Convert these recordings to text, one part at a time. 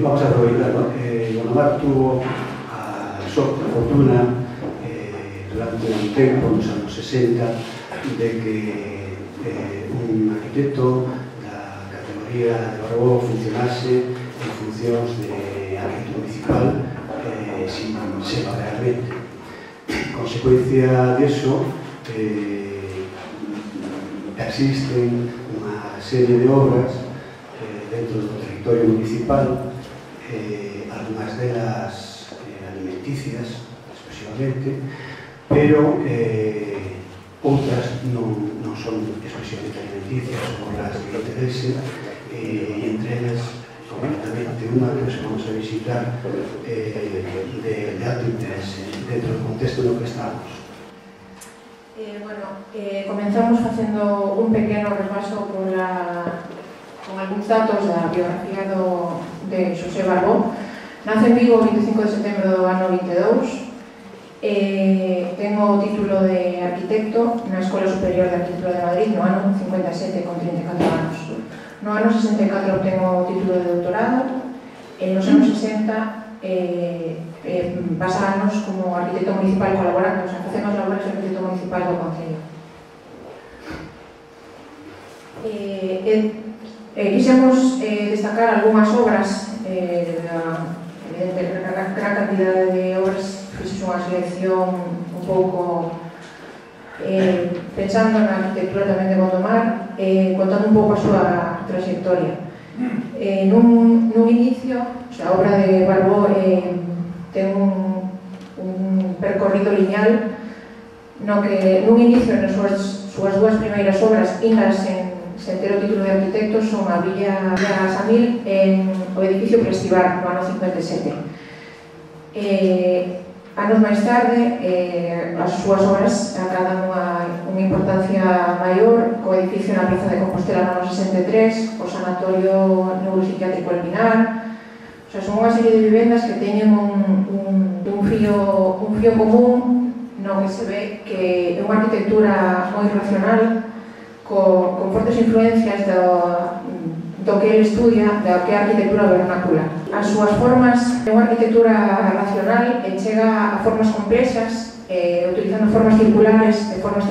vamos a aprovechar, ¿no? Gondomar tuvo a fortuna durante un tempo, nos anos 60, de que un arquitecto da categoría de Barbó funcionase en funcións de arquitecto municipal sin separarmente. Consecuencia diso, existen unha serie de obras dentro do territorio municipal, algunhas delas alimenticias, exclusivamente, pero outras non son exclusivamente alimenticias, son obras de interese, e entre elas, concretamente, unha que vamos a visitar de alto interese dentro do contexto no que estamos. Comenzamos facendo un pequeno repaso con algúns datos da biografía de Xosé Barbó. Nace en Vigo o 25 de setembro do ano 22. Ten o título de arquitecto na Escola Superior de Arquitectura de Madrid no ano 57, con 34 anos. No ano 64 obten o título de doutorado. En nos anos 60 pasa anos como arquitecto municipal colaborando, facendo as labores de arquitecto municipal do Concello. Quixemos destacar algunhas obras, gran cantidade de obras, fixemos unha selección un pouco pensando na arquitectura tamén de Gondomar, contando un pouco a súa trayectoria. Nun inicio, a obra de Barbó ten un percorrido lineal no que nun inicio nas súas dúas primeiras obras indas sen ter o título de arquitecto son a Villa Samil en o edificio Prestibar no ano 57. Anos máis tarde as súas obras acadan unha importancia maior co edificio na Praza de Compostela no ano 63, o Sanatorio Neuropsiquiátrico El Pinar. Son unha serie de vivendas que teñen un fío común no que se ve que é unha arquitectura moi racional con fortes influencias do que ele estudia, do que é a arquitectura vernácula. As súas formas é unha arquitectura racional e chega a formas complexas, utilizando formas circulares e formas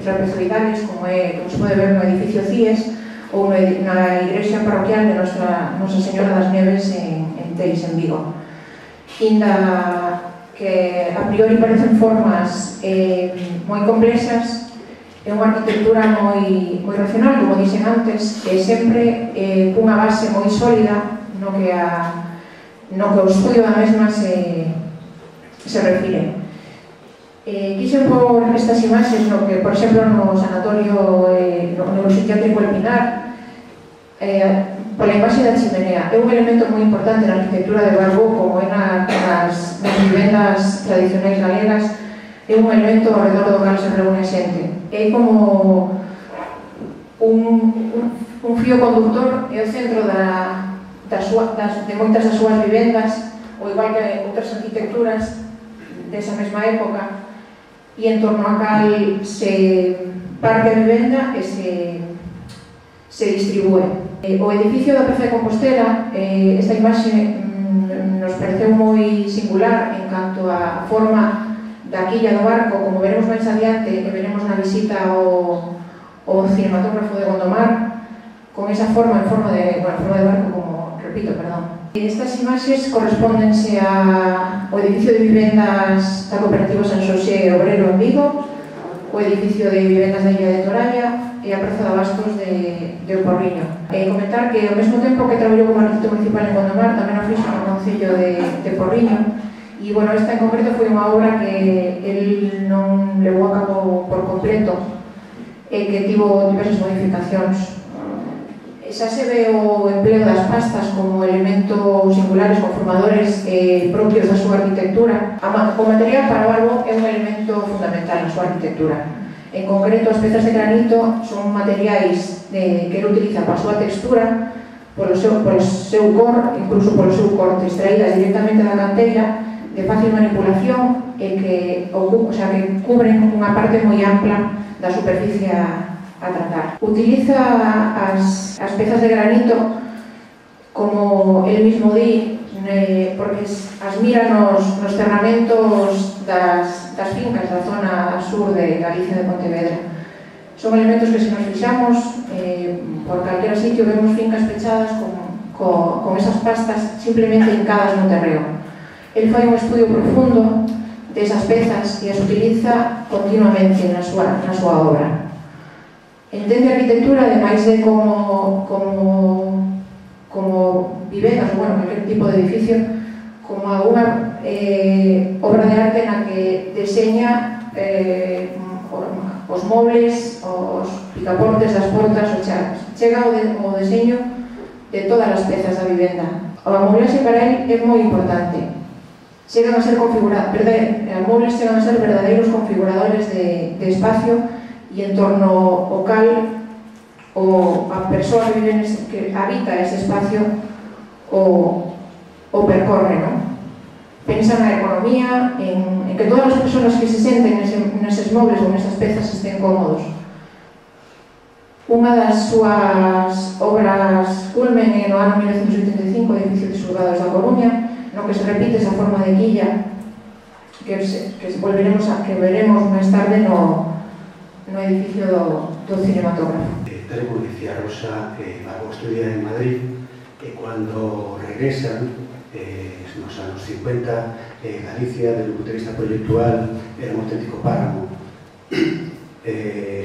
trapezoidales, como se pode ver no edificio CIES ou na igrexa parroquial de Nosa Señora das Neves en Teis, en Vigo. Inda que a priori parecen formas moi complexas, é unha arquitectura moi racional, como dixen antes, e sempre cunha base moi sólida no que o estudio da mesma se refire. Quixen por estas imaxes no que, por exemplo, no Sanatorio Neuropsiquiátrico El Pinar, pola imaxe da chimenea, é un elemento moi importante na arquitectura de Barbó, como é nas vivendas tradicionais galegas, é un elemento ao redor do cal se reúne a xente. É como un fío conductor, é o centro de moitas das súas vivendas, ou igual que outras arquitecturas desa mesma época, e en torno a cal se parte a vivenda e se distribúe. O edificio da Praza de Compostela, esta imaxe nos pareceu moi singular en canto a forma da quilla do barco, como veremos máis adiante e veremos na visita ao cinematógrafo de Gondomar, con esa forma en forma de barco, como repito, perdón. Estas imaxes correspóndense ao edificio de vivendas da Cooperativa San Xosé Obrero en Vigo, o edificio de vivendas da Illa de Toralla e a Praza de Abastos de O Porriño. Comentar que ao mesmo tempo que traballou como arquitecto municipal en Gondomar, tamén o fixo no Concello de Porriño. E, esta en concreto foi unha obra que el non levou a cabo por completo e que tivo diversas modificacións. Xa se ve o empleo das pastas como elementos singulares, conformadores propios da súa arquitectura. O material para Barbó é un elemento fundamental na súa arquitectura. En concreto, as pezas de granito son materiais que ele utiliza para a súa textura, polo seu cor, incluso polo seu corte, extraídas directamente da canteira, de fácil manipulación e que cubren unha parte moi ampla da superficie a tratar. Utiliza as pezas de granito como el mismo di, porque as mira nos cerramentos das fincas da zona sur de Galicia de Pontevedra. Son elementos que, se nos fixamos, por calquera sitio vemos fincas pechadas con esas pastas simplemente hincadas no terreo. El fai un estudio profundo desas pezas e as utiliza continuamente na súa obra. Entende a arquitectura, ademais de como vivendas, bueno, cualquier tipo de edificio, como alguna obra de arte na que deseña os mobles, os picaportes das portas, o chega o deseño de todas as pezas da vivenda. A mobiliaxe para él é moi importante. Chegan a ser os mobles chegan a ser verdadeiros configuradores de espacio e en torno ao cal a persoa que habita ese espacio o percorre, non? Pensa na economía, en que todas as persoas que se senten neses mobles ou nesas pezas estén cómodos. Unha das súas obras culmen é no ano 1985, o edificio de Xulgados da Coruña, no que se repite esa forma de quilla que veremos máis tarde no edificio do cinematógrafo. Tal como decía Rosa, Barbó estudia en Madrid e cando regresan nos anos 50, Galicia, desde o punto de vista proyectual, era un auténtico páramo.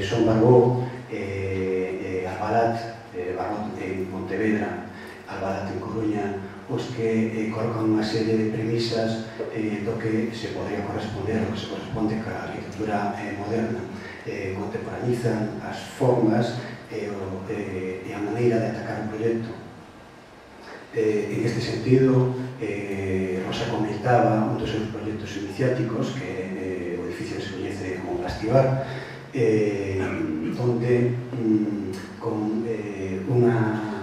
Son Barbó, Albalat en Pontevedra, Albalat en Coruña, os que colocan unha serie de premisas do que se podría corresponder, o que se corresponde ca arquitectura moderna. Contemporanizan as formas e a maneira de atacar un proxecto. En este sentido, Rosa comentaba un dos seus proxectos iniciáticos, que o edificio se coñece como Plastibar, donde con unha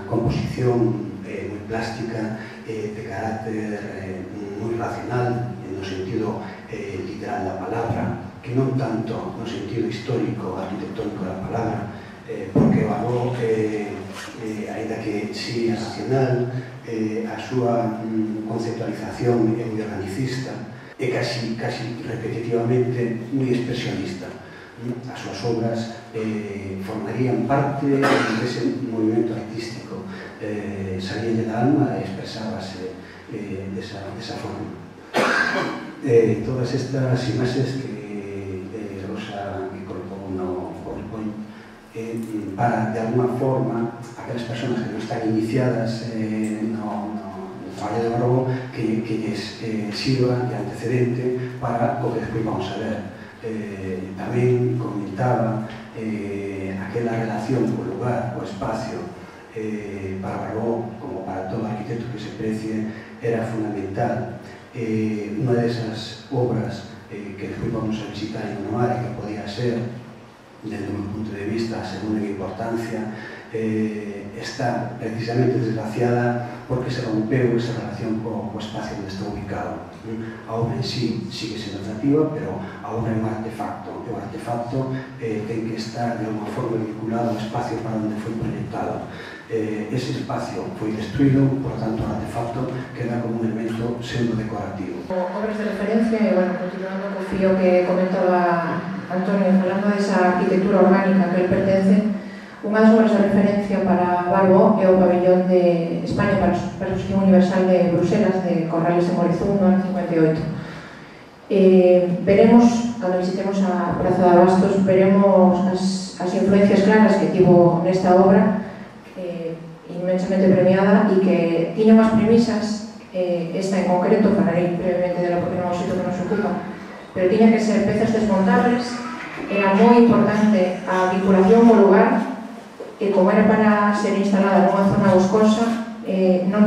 composición moi plástica, de carácter moi racional, no sentido literal da palabra, que non tanto no sentido histórico, arquitectónico da palabra, porque Barbó, aínda que si é racional, a súa conceptualización é moi organicista e casi repetitivamente moi expresionista. As súas obras formarían parte dese movimento artístico, salían da alma e expresábase desa forma. Todas estas imaxes que Rosa colocou no PowerPoint para, de alguna forma, aquelas persoas que non están iniciadas no traballo de Barbó, que lles sirva de antecedente para o que despois vamos a ver. Tamén comentaba aquela relación co lugar, co espacio, para Barbó, como para todo arquitecto que se precie, era fundamental. Unha desas obras que despois vamos a visitar en Nomar, que podía ser, desde o meu punto de vista, a segunda en importancia, está precisamente desgraciada porque se rompeu esa relación co espacio onde está ubicado. A obra en sí sigue sendo atractiva, pero a obra é un artefacto, e o artefacto ten que estar de alguma forma vinculado ao espacio para onde foi proyectado. Ese espacio foi destruído, por lo tanto o artefacto queda como un elemento sendo decorativo. Obras de referencia, e, bueno, continuando co fío que comentaba Antonio, falando desa arquitectura orgánica que ele pertence, unha das obras de referencia para Barbó é o pabellón de España para a Exposición Universal de Bruselas, de Corrales de Morizún, no ano 58. Veremos, cando visitemos a Praza de Abastos, veremos as influencias claras que tivo nesta obra, inmensamente premiada, e que tiña unhas premisas, esta en concreto, falarei brevemente dela porque non é o sitio que nos ocupa, pero tiña que ser pezas desmontables. Era moi importante a vinculación co lugar, e como era para ser instalada nunha zona boscosa, non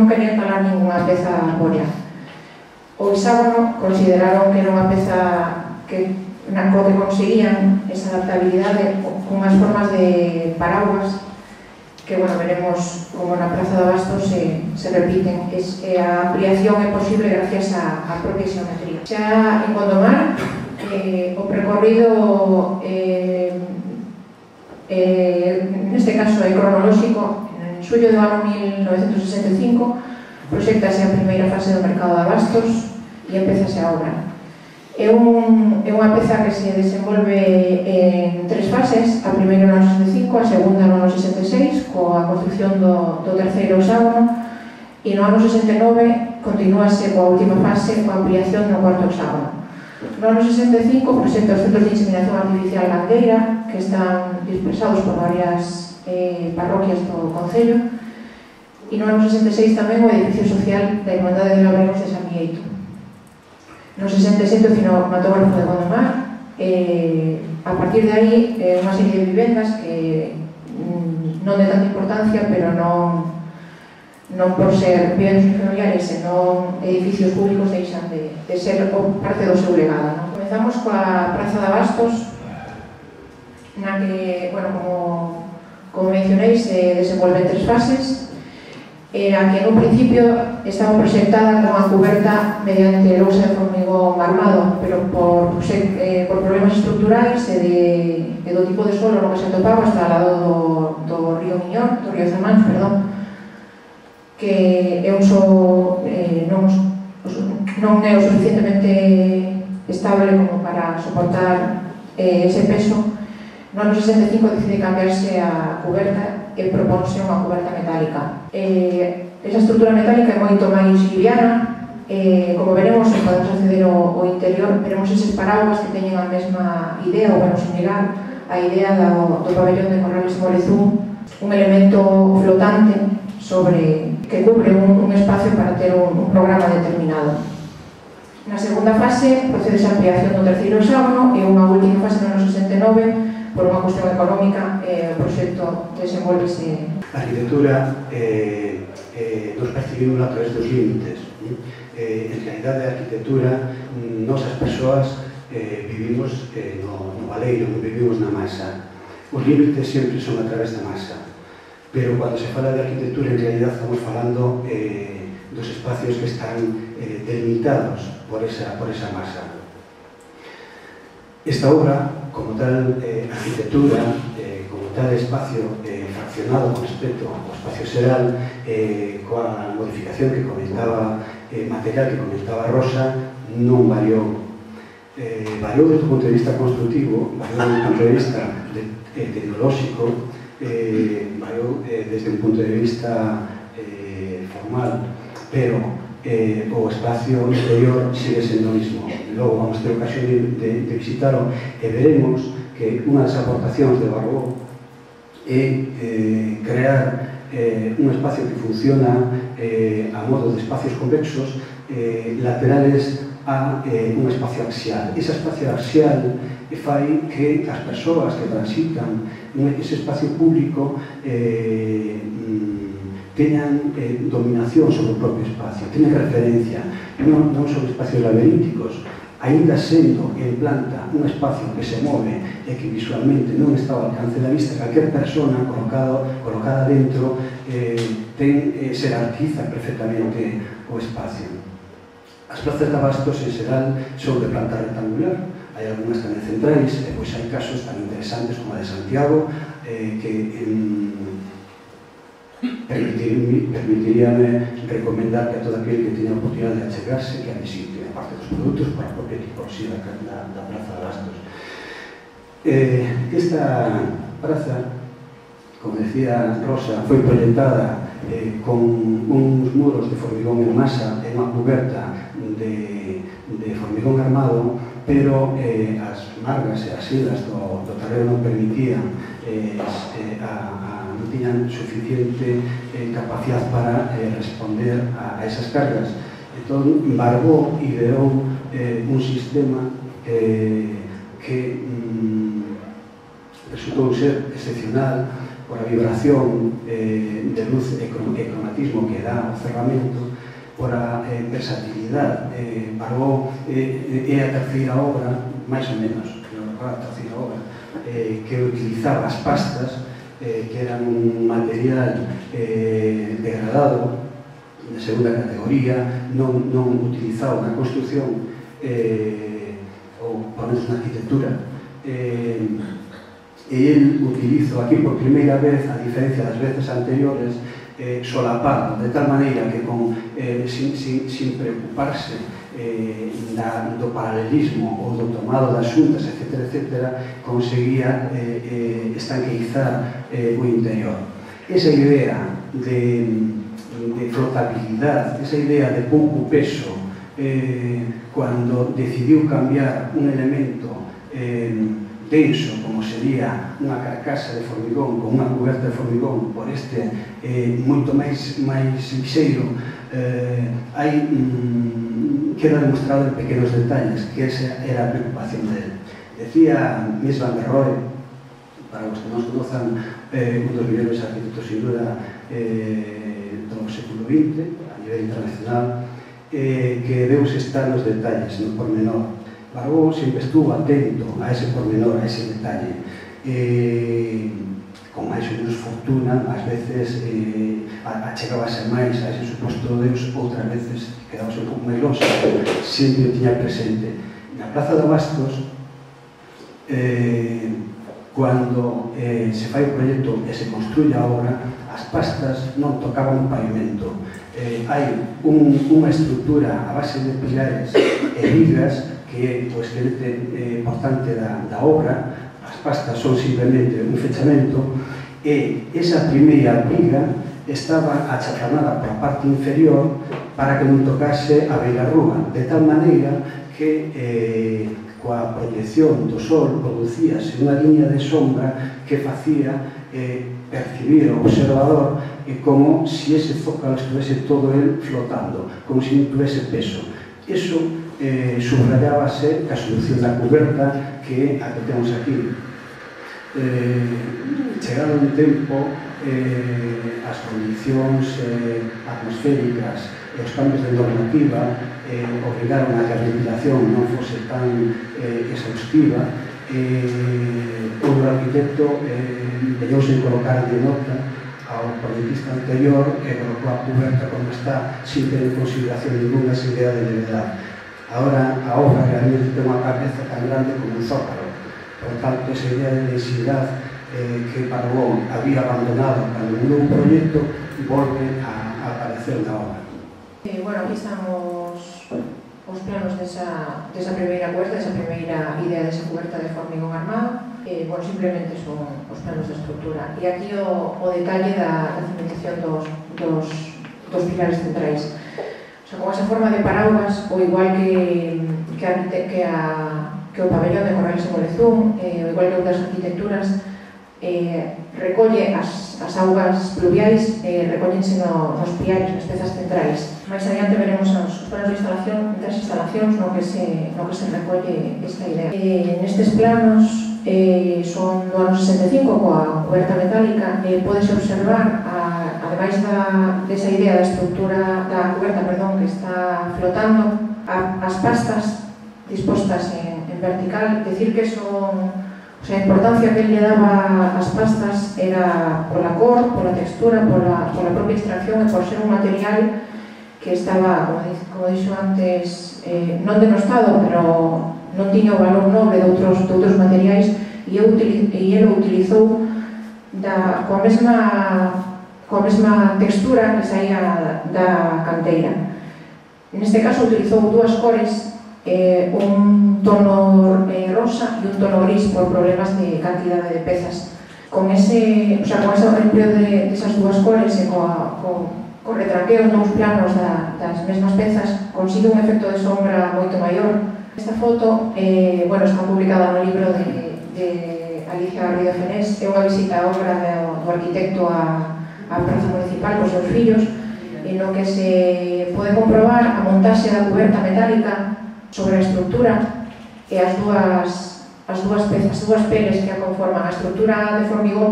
querían talar ninguna peza arbórea. O hexágono consideraron que era unha peza na que conseguían esa adaptabilidade con as formas de paraguas que, bueno, veremos como na Praza de Abastos se repiten. A ampliación é posible gracias á propia xeometría. Xa en Gondomar, o percorrido neste caso é cronolóxico, xullo do ano 1965 proxectase a primeira fase do mercado de abastos e empezase a obra. É unha peza que se desenvolve en 3 fases, a primeira no ano 65, a segunda no ano 66, coa construcción do terceiro hexágono, e no ano 69 continúase coa última fase, coa ampliación do cuarto hexágono. No ano 65 presenta os centros de inseminación artificial Gandeira, que están dispersados por varias parroquias do concello, e no ano 66 tamén o edificio social da Irmandade de Labregos de San Migueito. No 67 o cinematógrafo de Gondomar, a partir de aí unha serie de vivendas que non de tanta importancia, pero non por ser vivendas familiares, senón edificios públicos deixan de ser parte do seu legado. Comezamos coa Praza de Abastos, na que, como mencionei, se desenvolven 3 fases. A que en un principio estaba proxectada como a cuberta mediante lousa de formigón armado, pero por problemas estructurais e do tipo de suelo no que se atopaba hasta al lado do río Miñón, do río Zamáns, perdón, que é un solo non é o suficientemente estable como para soportar ese peso. No ano 65 decide cambiarse a cuberta e proponse unha cuberta metálica. Esa estrutura metálica é moito máis liviana, como veremos, se podemos acceder ao interior, veremos eses paraguas que teñen a mesma idea, ou bueno, similar, a idea do pabellón de Corrales de Morezún, un elemento flotante que cubre un espacio para ter un programa determinado. Na segunda fase, procede a ampliación do terceiro hexágono e unha última fase no ano 69, por unha cuestión económica, o proxecto desenvolvese. A arquitectura nos percibimos a través dos límites. En realidade, a arquitectura, nosas persoas vivimos no valeiro, non vivimos na masa. Os límites sempre son a través da masa. Pero cando se fala de arquitectura, en realidade estamos falando dos espacios que están delimitados por esa masa. Esta obra, como tal arquitectura, como tal espacio fraccionado con respecto ao espacio xeral, coa modificación que comentaba, material que comentaba Rosa, non variou. Variou desde o punto de vista constructivo, variou desde o punto de vista tecnolóxico, variou desde un punto de vista formal, pero o espacio interior sigue sendo o mismo. Logo vamos ter ocasión de visitarlo e veremos que unha das aportacións de Barbó é crear un espacio que funciona a modo de espacios convexos laterales a un espacio axial. Ese espacio axial fai que as persoas que transitan ese espacio público teñan dominación sobre o propio espacio, teñan referencia, non son espacios laberínticos, aínda sendo en planta un espacio que se move e que visualmente non está ao alcance da vista, calquer persona colocada dentro se artiza perfectamente o espacio. As plazas de abastos en xeral son de planta rectangular, hai algunhas tamén centrais, e pois hai casos tan interesantes como a de Santiago, que permitiríame recomendar que a todo aquel que teña a oportunidade de achegarse que a visite, a parte dos produtos, para a propia tipoloxía da Praza de Abastos. Esta praza, como decía Rosa, foi proyectada con uns muros de formigón en masa e unha cuberta de formigón armado, pero as margas e as silas do terreno non permitían, non tiñan suficiente capacidade para responder a esas cargas. Entón, Barbó ideou un sistema que resultou ser excepcional por a vibración de luz e cromatismo que dá o cerramento, por a versatilidade. Barbó é a terceira obra, máis ou menos, a terceira obra, que utilizaba as pastas, que eran un material degradado de segunda categoría, non utilizado na construcción ou por menos na arquitectura, e el utilizou aquí por primeira vez, a diferencia das veces anteriores, solapado, de tal maneira que sin preocuparse do paralelismo ou do tomado das xuntas, etc., conseguía estanqueizar o interior. Esa idea de flotabilidade, esa idea de pouco peso, cando decidiu cambiar un elemento denso, como sería unha carcasa de formigón, con unha cuberta de formigón, por este moito máis lixeiro, queda demostrado en pequenos detalles que esa era a preocupación dele. Decía Mies van der Rohe, para os que non conozan, un dos millores arquitectos sin duda do século XX, a nivel internacional, que Deus está nos detalles, no pormenor. Bargó sempre estuvo atento a ese pormenor, a ese detalle. Con máis ou menos fortuna, ás veces achegábase máis a ese suposto Deus, outras veces quedábase un pouco máis longe, sempre o tiña presente. Na Praza de Abastos, cando se fai o proxecto e se construye a obra, as pastas non tocaban o pavimento. Hai unha estrutura a base de pilares e vigas que é o esqueleto importante da obra. As pastas son simplemente un fechamento e esa primeira viga estaba achacanada pola parte inferior para que non tocase a beirarrúa, de tal maneira que coa proyección do sol producíase unha liña de sombra que facía percibir ao observador como se ese zócalo estuvese todo el flotando, como se non tuvese peso. Iso subrayábase ca solución da cuberta, que é a que temos aquí. Chegado un tempo, as condicións atmosféricas e os cambios de normativa obrigaron a que a ventilación non fose tan exhaustiva. O arquitecto empeñouse en colocar de nota ao proyectista anterior que colocou a cuberta como está, sin ter en consideración ninguna esa idea de levedade. Agora a obra realmente ten unha cabeza tan grande como un zócalo. Por tanto, esa idea de densidade que Bargón había abandonado cando mudou un proyecto volve a aparecer na obra. Bueno, aquí estamos os planos desa primeira cuberta, desa primeira idea desa cuberta de formigón armado. Bueno, simplemente son os planos de estrutura. E aquí o detalle da cimentación dos pilares centrais. O sea, con esa forma de paraugas, o igual que o pabellón de Corrales e Molezún, o igual que outras arquitecturas, recolle as augas pluviais, recóllense nos piares, nas pezas centrais. Mais adiante veremos os planos de instalación das instalacións no que se recolle esta idea. Nestes planos son do ano 65, coa coberta metálica, podese observar, ademais desa idea da estrutura da coberta, que está flotando, as pastas dispostas en vertical. Decir que son... O sea, a importancia que ele daba ás pastas era pola cor, pola textura, pola propia extracción e por ser un material que estaba, como dixo antes, non denostado, pero non tiña o valor nobre de outros materiais, e ele o utilizou coa mesma textura que saía da canteira. Neste caso utilizou dúas cores, un tono rosa e un tono gris por problemas de cantidade de pezas. Con ese empleo desas dúas cores e co retranqueo nos planos das mesmas pezas, consigue un efecto de sombra moito maior. Esta foto está publicada no libro de Alicia Garrido Fenés. É unha visita á obra do arquitecto á Praza Municipal cos seus fillos, en no que se pode comprobar a montaxe da cuberta metálica sobre a estrutura e as dúas peles que a conforman. A estrutura de formigón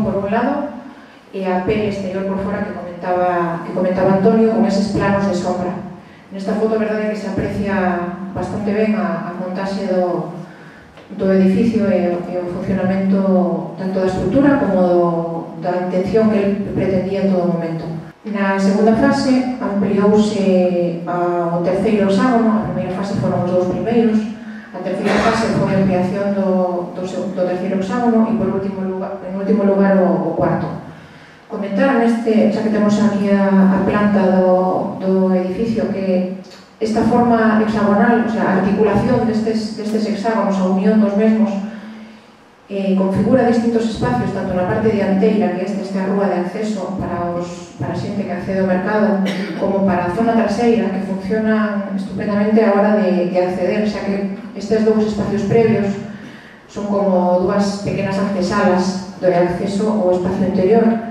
por un lado, e a pele exterior por fora que comentaba Antonio, con eses planos de sombra. Nesta foto, a verdade é que se aprecia bastante ben a montaxe do edificio e o funcionamento tanto da estrutura como da intención que ele pretendía en todo momento. Na segunda fase ampliouse ao terceiro hexágono. A primeira fase foron os dous primeiros, a terceira fase foi a ampliación do terceiro hexágono e en último lugar o cuarto. Comentar neste, xa que temos aquí a planta do edificio, que esta forma hexagonal, o sea, a articulación destes hexágonos, a unión dos mesmos, configura distintos espacios, tanto na parte dianteira, que esta rúa de acceso para a xente que accede ao mercado, como para a zona traseira, que funcionan estupendamente a hora de acceder, xa que estes dous espacios previos son como dúas pequenas antecesalas do acceso ao espacio interior.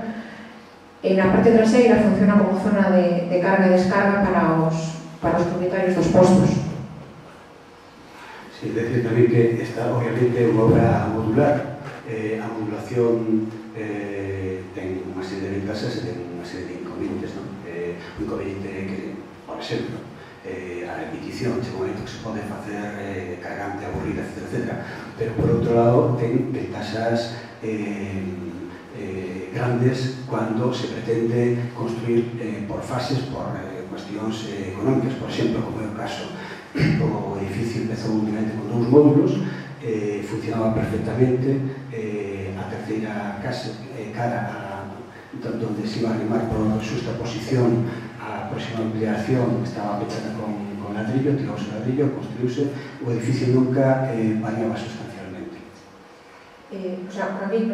E na parte traseira funciona como zona de carga e descarga para os propietarios dos postos. Sí, decir tamén que esta, obviamente, é unha obra modular. A modulación ten unha serie de ventasas e ten unha serie de inconvenientes, non? O inconveniente é que, por exemplo, a repetición chega un momento que se pode facer cargante, aburrida, etc. Pero, por outro lado, ten ventasas grandes cando se pretende construir por fases, por cuestións económicas. Por exemplo, como é o caso, o edificio empezou únicamente con 2 módulos, funcionaba perfectamente, a terceira cara donde se iba a arrimar por xusta posición a próxima ampliación estaba pechada con ladrillo, tirouse o ladrillo, construíuse, o edificio nunca variaba sustancialmente. O sea, cambié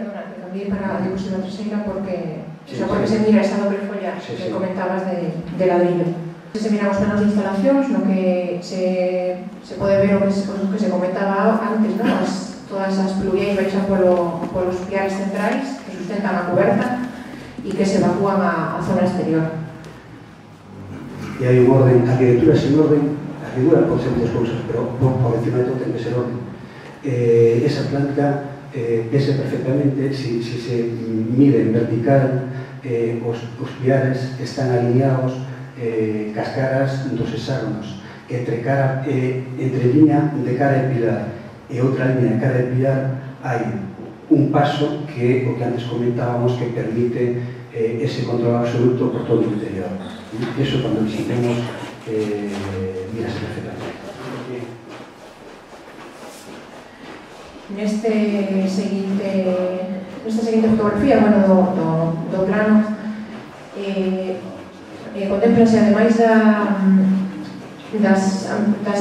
para a difusión traseira porque se mira esa doble folla que comentabas de ladrillo. Se miran os planos de instalacións, no que se pode ver o que se comentaba antes, ¿no? Todas as pluviais baixan polos piares centrais que sustentan a coberta e que se evacúan a zona exterior. E hai un orden, a arquitectura sin orden, a arquitectura pode ser muitas cousas, pero por encima de todo ten que ser orden. Esa planta vese perfectamente, si se mide en vertical, os piares están alineados cas caras dos hexágonos, entre liña de cara e pilar e outra liña de cara e pilar hai un paso que o que antes comentábamos que permite ese control absoluto por todo o interior. Eso cando visitemos mirase perfectamente. Nesta seguinte fotografía, do plano, contemplanse, ademais das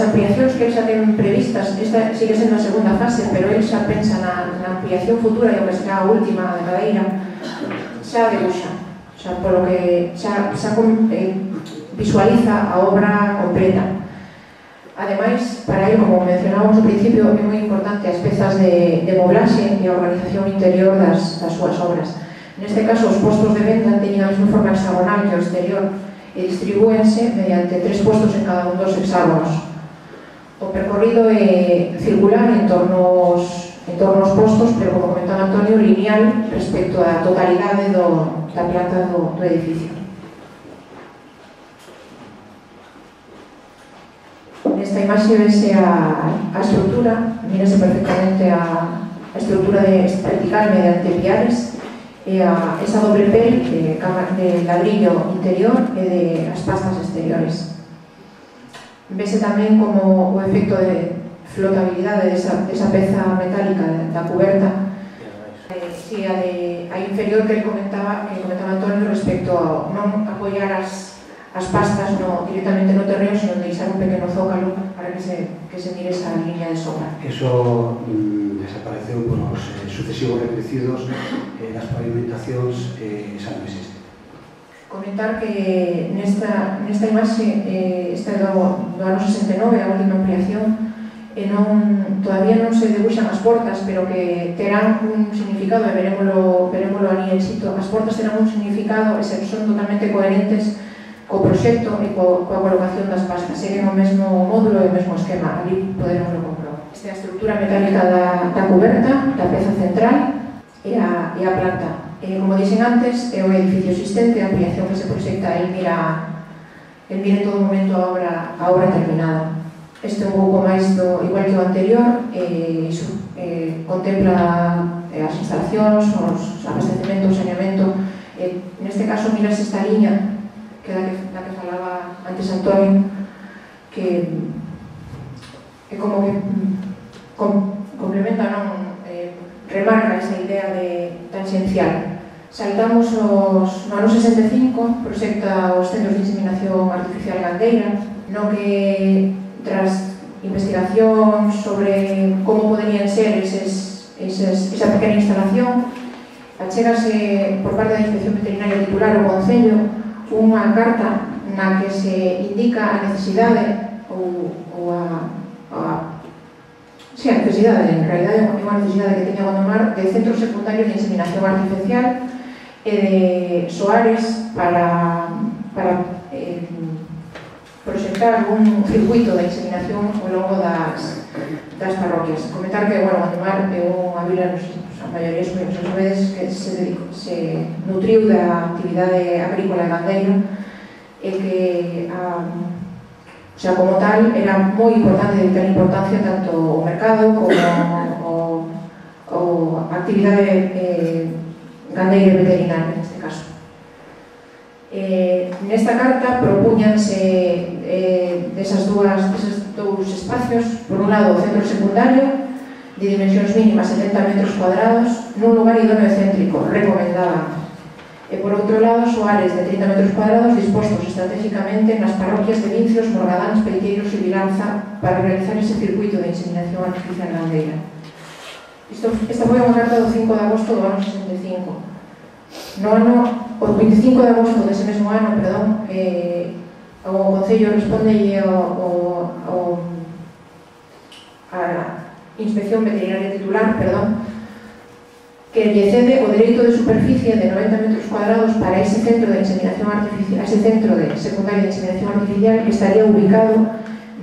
ampliacións que xa ten previstas. Esta sigue sendo a segunda fase, pero ele xa pensa na ampliación futura e o que será a última derradeira, xa debuxa, xa polo que xa visualiza a obra completa. Ademais, para ele, como mencionábamos ao principio, é moi importante as pezas de moblaxe e a organización interior das súas obras. Neste caso, os postos de venda teñen a mesma forma hexagonal que o exterior e distribúense mediante 3 postos en cada un dos hexágonos. O percorrido é circular en torno aos postos, pero, como comentaba Antonio, lineal respecto á totalidade da planta do edificio. Nesta imaxe vese a estrutura, mírase perfectamente a estrutura vertical mediante piares e esa doble pel de ladrillo interior e de as pastas exteriores. Vese tamén como o efecto de flotabilidade desa peza metálica da cuberta, a inferior que comentaba Antonio respecto a non apoiar as pastas directamente no terreno, sino deixar un pequeno zócalo para que se mire esa línea de sombra. Eso desapareceu por os sucesivos recrecidos das pavimentacións, xa non existe. Comentar que nesta imaxe, esta do ano 69, a última ampliación, todavía non se debuxan as portas, pero que terán un significado, e verémolo ali en sitio. As portas terán un significado e son totalmente coherentes co proxecto e coa colocación das pastas. Seguen o mesmo módulo e o mesmo esquema, ali poderemos comprobar. Esta é a estrutura metálica da cuberta, da peza central e a planta. Como dixen antes, é o edificio existente, a ampliación que se proxecta, el mira en todo momento a obra terminada. Este é un pouco máis igual que o anterior, contempla as instalacións, os abastecementos, o saneamento. Neste caso, miras esta liña, que é da que falaba antes Antonio, que é como que complementa, remarca esa idea de tangencial. Saltamos no ano 65, proxecta os centros de inseminación artificial gandeira, no que, tras investigación sobre como poderían ser esa pequena instalación, achégase por parte da Inspección Veterinaria titular o Concello unha carta na que se indica a necesidade a necesidade, en realidad é unha necesidade que teña Gondomar de centros secundarios de inseminación artificial e de soares para proxectar un circuito de inseminación ao longo das parroquias. Comentar que, bueno, Gondomar é unha vila, a maioría das veces, que se nutriu da actividade agrícola e gandeira e que, como tal, era moi importante de vital importancia tanto o mercado como a actividade gandeira e veterinaria, neste caso. Nesta carta propúñanse deses dous espacios, por un lado o centro secundario de dimensións mínimas 70 metros cuadrados nun lugar idóneo e céntrico, recomendada, e por outro lado soares de 30 metros cuadrados dispostos estratégicamente nas parroquias de Vincios, Morgadáns, Peiteiros e Vilanza para realizar ese circuito de inseminación artificial gandeira. Esta foi unha carta do 5 de agosto do ano 65. O 25 de agosto dese mesmo ano, o Concello responde a Inspección Veterinaria titular, que lle cede o dereito de superficie de 90 metros cuadrados para ese centro de inseminación artificial, ese centro de secundario de inseminación artificial que estaría ubicado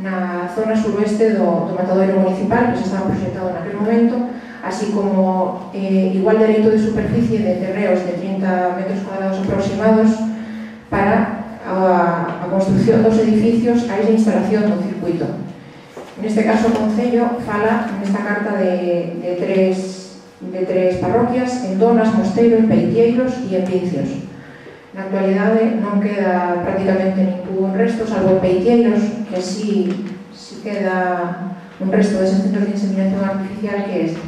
na zona suroeste do matadoiro municipal que se estaba proxectado naquele momento, así como igual dereito de superficie de terreos de 30 metros cuadrados aproximados para a construcción dos edificios a esa instalación do circuito. Neste caso, o Concello fala nesta carta de tres parroquias, en Donas, Mosteiro, en Peiteiros e en Vincios. Na actualidade non queda prácticamente ningún resto, salvo en Peiteiros, que si queda un resto deses centros de inseminación artificial, que é este.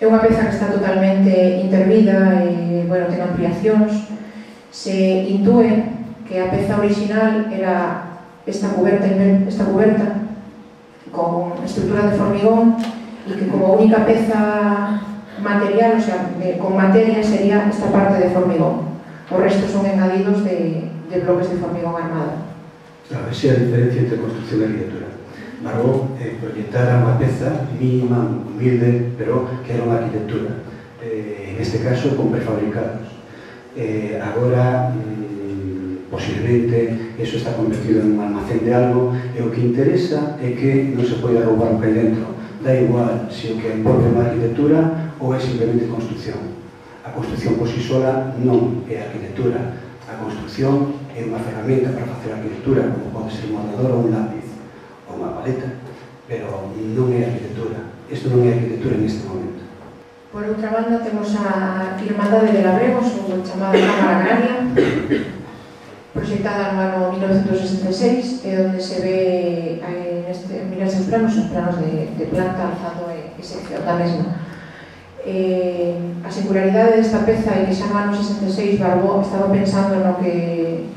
É unha peza que está totalmente intervida e, bueno, ten ampliacións. Se intúe que a peza original era esta cuberta con estrutura de formigón e que como única peza material, con materia, sería esta parte de formigón. O resto son engadidos de bloques de formigón armado. A ver se a diferencia entre construcción e arquitectura. Margó proyectara unha peza mínima, humilde, pero que era unha arquitectura. En este caso, con prefabricados. Agora, posiblemente, eso está convertido en un almacén de algo, e o que interesa é que non se poida roubar o que hai dentro. Da igual se o que envolve unha arquitectura ou é simplemente construcción. A construcción por si sola non é arquitectura. A construcción é unha ferramenta para facer arquitectura, como pode ser un ordenador ou un lápiz ou unha paleta, pero non é arquitectura. Isto non é arquitectura neste momento. Por outra banda, temos a Irmandade de Labregos, ou chamada Cámara Agraria, proxectada no ano 1966, e onde se ve mirar os planos de planta, alzado e sección da mesma. A singularidade desta peza é que xa no ano 66 Barbó estaba pensando no que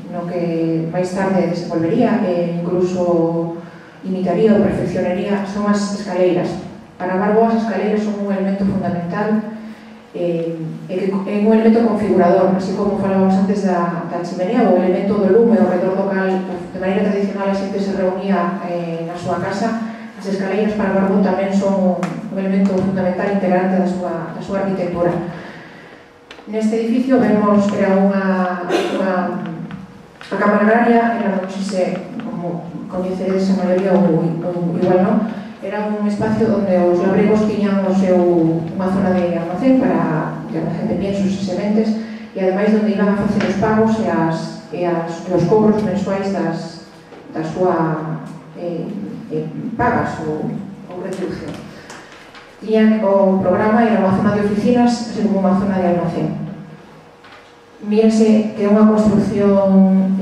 máis tarde desenvolvería e incluso imitaría ou perfeccionaría son as escaleiras. Para Barbó as escaleiras son un elemento fundamental e que é un elemento configurador, así como falábamos antes da chimenea, o elemento do lume ao redor do cal de maneira tradicional a xente se reunía na súa casa. As escaleiras para Barbó tamén son un elemento fundamental integrante da súa arquitectura. Neste edificio vemos que era a Cámara Agraria, era, non sei se como coñeceredes a maioría ou igual non, era un espacio onde os labregos tiñan unha zona de almacén para almacén de piensos e sementes, e ademais onde iban a facer os pagos e os cobros mensuais da súa pagas ou retribución. O programa era unha zona de oficinas, así como unha zona de almacén. Mírense que é unha construcción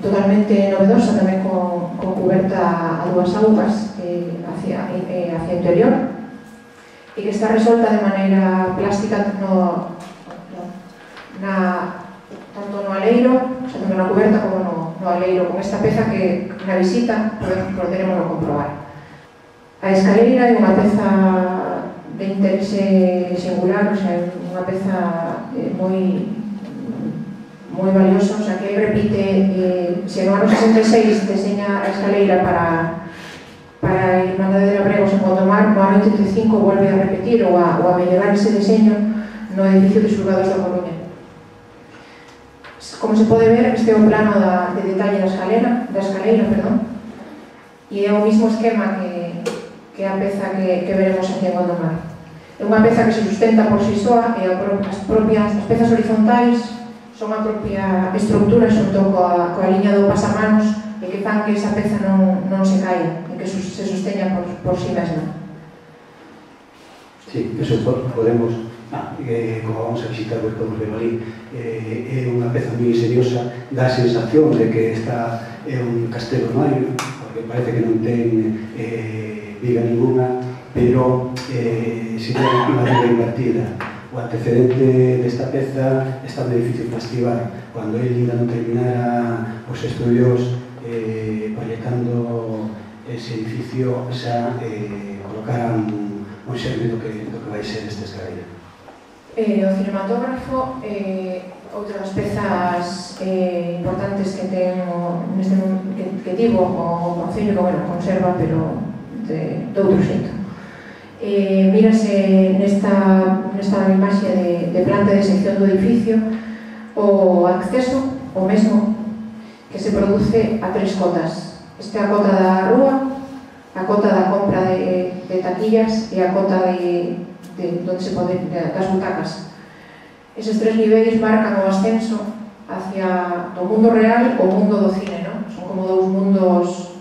totalmente novedosa, tamén con cuberta a dúas augas hacia interior, e que está resolta de maneira plástica tanto no aleiro, tanto na coberta como no aleiro, con esta peza que na visita poderemos comprobar. A escaleira é unha peza de interese singular, o sea, unha peza moi valiosa, o sea, que repite, se no ano 66 deseña a escaleira para a Irmandade de Labregos en Gondomar, no ano 85 volve a repetir ou a mellorar ese deseño no edificio de Xulgados da Coruña. Como se pode ver, este é o plano de detalle da escaleira, e é o mismo esquema que a peza que veremos aquí en Gondomar. É unha peza que se sustenta por si soa e as pezas horizontais son a propia estructura xunto coa liña do pasamanos e que fan que esa peza non se caia e que se sosteña por si mesma. Sí, eso podemos, como vamos a visitar, pues podemos verlo ali, é unha peza moi seriosa, dá a sensación de que esta é un castelo noario, porque parece que non ten viga ninguna, pero si ten unha viga invertida. O antecedente desta peza está no edificio Plastivar, cando ele ainda non terminara os estudios proyectando ese edificio, xa colocaran un xerme do que vai ser esta escaleira. O cinematógrafo, outra das pezas importantes que ten que tivo o Concello, que conserva, pero de outro xeito. Mírase nesta imaxe de planta de sección do edificio o acceso, o mesmo, que se produce a tres cotas. Esta é a cota da rúa, a cota da compra de taquillas e a cota das butacas. Eses tres niveis marcan o ascenso hacia o mundo real ou o mundo do cine, non? Son como dous mundos,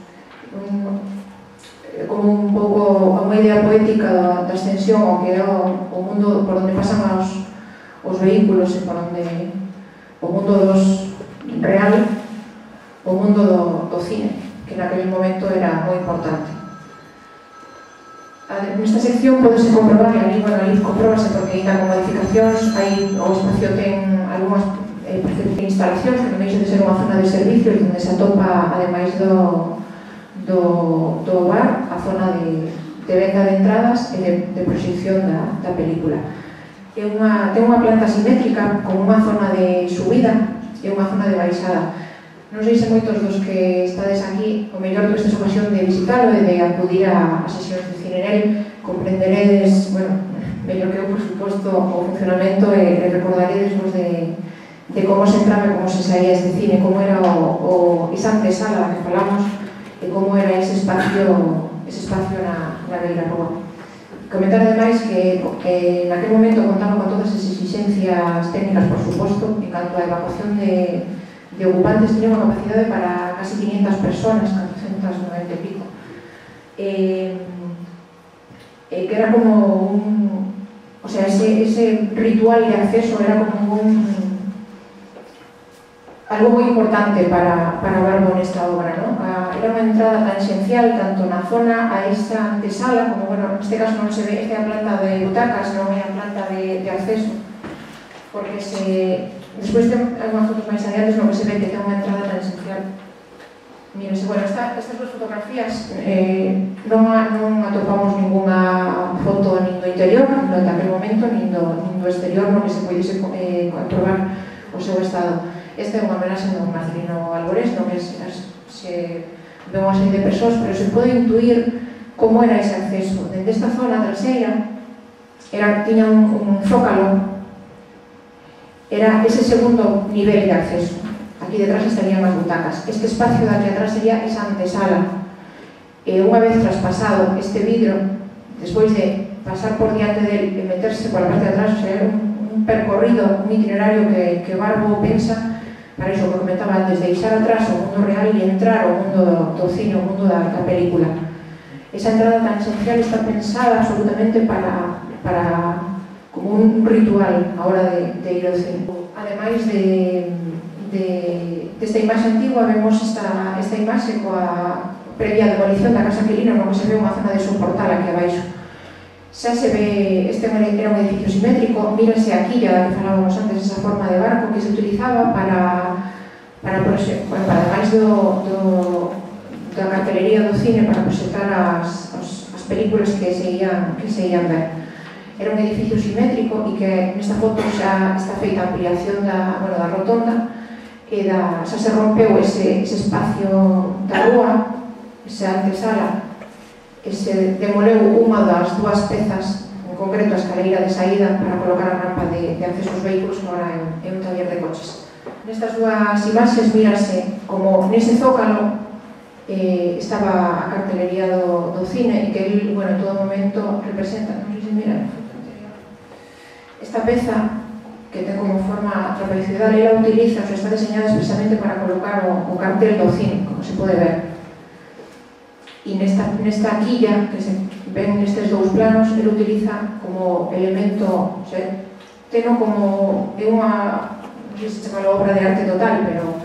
como un pouco unha idea poética da ascensión ao que é o mundo por onde pasan os vehículos e por onde o mundo real, o mundo do cine, que naquele momento era moi importante. Nesta sección podese comprobar, e ali, compróbase porque ainda con modificacións, o espacio ten algunhas instalacións que non deixan de ser unha zona de servicios onde se atopa, ademais do bar, a zona de venta de entradas e de proxección da película. Ten unha planta simétrica con unha zona de subida e unha zona de baixada. Non sei se moitos dos que estades aquí, o mellor que estes ocasión de visitarlo e de acudir a sesións de cine nel, comprenderedes, mellor que eu, por suposto, o funcionamento e recordaredes de como se entraba e como se saía este cine, como era esa antesala que falamos e como era ese espacio na beira rúa. Comentar ademais que naquele momento contaba con todas as exigencias técnicas, por suposto, en canto a evacuación de ocupantes, tenía unha capacidade para casi 500 personas, 490 e pico. Que era como o sea, ese ritual de acceso era como algo moi importante para Barbo nesta obra, ¿no? Era unha entrada tan esencial, tanto na zona a esa antesala, como, neste caso non se ve, esta é a planta de butacas, non é a planta de acceso, porque despois ten algunhas fotos máis adiantes no que se ve que ten unha entrada tan esencial. Mírense, estas duas fotografías non atopamos ninguna foto nin do interior, nin do daquele momento, nin do exterior, no que se poidese comprobar o seu estado. Esta é unha homenaxe do Marcelino Alborés, no que se ve unha serie de persoas, pero se pode intuir como era ese acceso. Dende esta zona traseira tiña un zócalo, era ese segundo nivel de acceso. Aquí detrás estarían as butacas. Este espacio de aquí atrás sería esa antesala. Unha vez traspasado este vidro, despois de pasar por diante del e meterse por a parte de atrás, era un percorrido, un itinerario que Barbo pensa para iso que comentaba antes, deixar atrás o mundo real e entrar ao mundo do cine, ao mundo da película. Esa entrada tan esencial está pensada absolutamente para como un ritual a hora de ir ao cine. Ademais desta imaxe antigua, vemos esta imaxe coa previa demolición da Casa Aquilino, no que se ve unha zona de soportal aquí abaixo. xa se ve, este era un edificio simétrico, mírase a quilla da que falábamos antes, esa forma de barco que se utilizaba para ademais da cartelería do cine, para proxectar as películas que se ian ver. Era un edificio simétrico e que nesta foto xa está feita a ampliación da rotonda e xa se rompeu ese espacio da rúa, esa antesala, e se demoleu unha das dúas pezas, en concreto a escaleira de saída para colocar a rampa de acceso aos vehículos, que agora é un taller de coches. Nestas dúas imaxes mírase como nese zócalo estaba a cartelería do cine e que el, en todo momento representa, non sei se mira na foto anterior, esta peza que ten como forma trapezoidal, ela utiliza, está diseñada expresamente para colocar o cartel do cine, como se pode ver. E nesta quilla que se ven nestes dous planos, ele utiliza como elemento, teno como é unha, non sei se chama obra de arte total, pero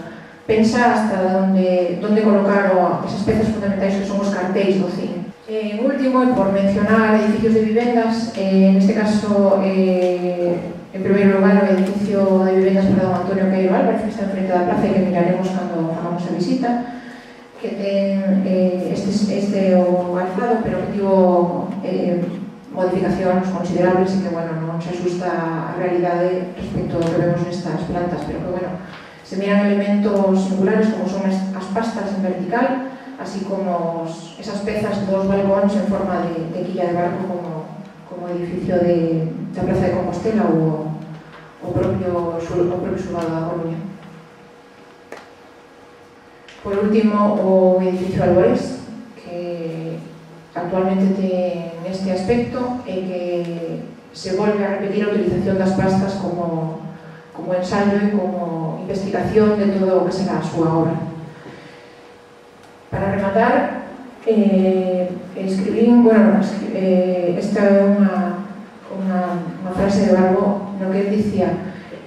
pensa hasta onde colocar esas pezas fundamentais que son os cartéis do cine. En último, por mencionar edificios de vivendas, neste caso, en primeiro lugar, o edificio de vivendas para don Antonio Queiro Álvarez, que está en frente da plaza e que miraremos cando hagamos a visita, que ten este o alzado, pero que tivo modificacións considerables e que, non se asusta a realidade respecto ao que vemos nestas plantas, pero que, se miran elementos singulares como son as pastas en vertical, así como esas pezas dos balcóns en forma de quilla de barco como edificio da Praza de Compostela ou o propio Xulgado da Coruña. Por último, o edificio Albores, que actualmente ten este aspecto e que se volve a repetir a utilización das pastas como ensayo e como investigación de todo o que será a súa obra. Para rematar, escribín, esta é unha frase de Barbo no que dicía: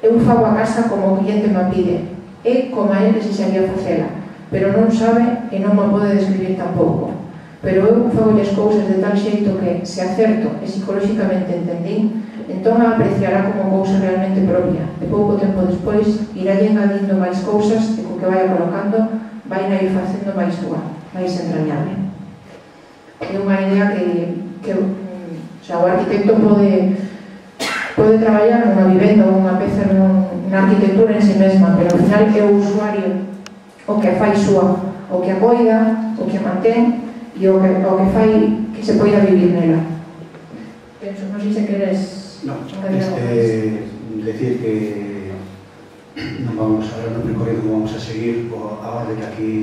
eu fago a casa como o cliente me pide, é como a ele se sabía facela, pero non sabe e non me pode describir tampouco. Pero eu fago as cousas de tal xeito que, se acerto e psicolóxicamente entendín, entón a apreciará como cousa realmente propia. De pouco tempo despois, irá engadindo máis cousas e co que vai colocando, vai ir facendo máis súa, máis entrañable. É unha idea que o arquitecto pode traballar nunha vivenda ou nunha peza, nunha arquitectura en si mesma, pero ao final é o usuario o que fai súa, o que a coida, o que a mantén e o que fai que se poida vivir nela. Penso, non sei se queres... decir que non vamos a ver no percorrido, vamos a seguir a orde que aquí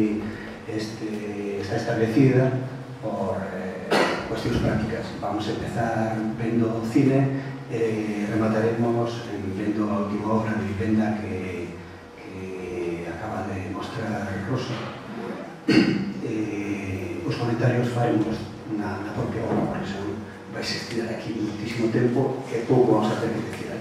está establecida por cuestións prácticas. Vamos a empezar vendo cine e remataremos vendo a última obra de vivenda que acaba de mostrar Rosa. Os comentarios faremos na propia obra, porque senón vai existir aquí muitísimo tempo e pouco vamos a ter que decir.